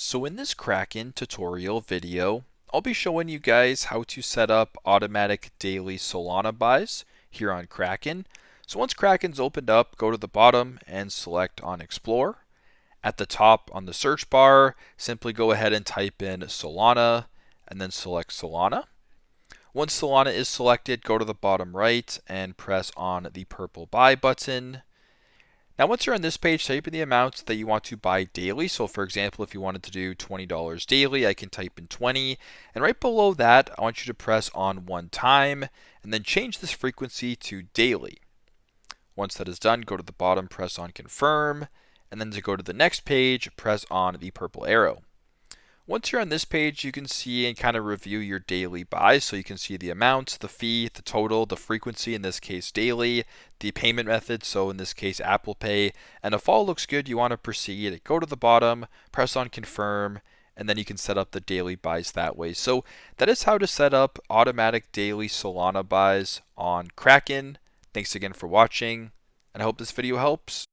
So in this Kraken tutorial video, I'll be showing you guys how to set up automatic daily Solana buys here on Kraken. So once Kraken's opened up, go to the bottom and select on Explore. At the top on the search bar, simply go ahead and type in Solana and then select Solana. Once Solana is selected, go to the bottom right and press on the purple buy button. Now, once you're on this page, type in the amounts that you want to buy daily. So, for example, if you wanted to do $20 daily, I can type in 20. And right below that, I want you to press on one time and then change this frequency to daily. Once that is done, go to the bottom, press on confirm. And then to go to the next page, press on the purple arrow. Once you're on this page, you can see and kind of review your daily buys. So you can see the amounts, the fee, the total, the frequency, in this case daily, the payment method, so in this case Apple Pay. And if all looks good, you want to proceed, go to the bottom, press on confirm, and then you can set up the daily buys that way. So that is how to set up automatic daily Solana buys on Kraken. Thanks again for watching, and I hope this video helps.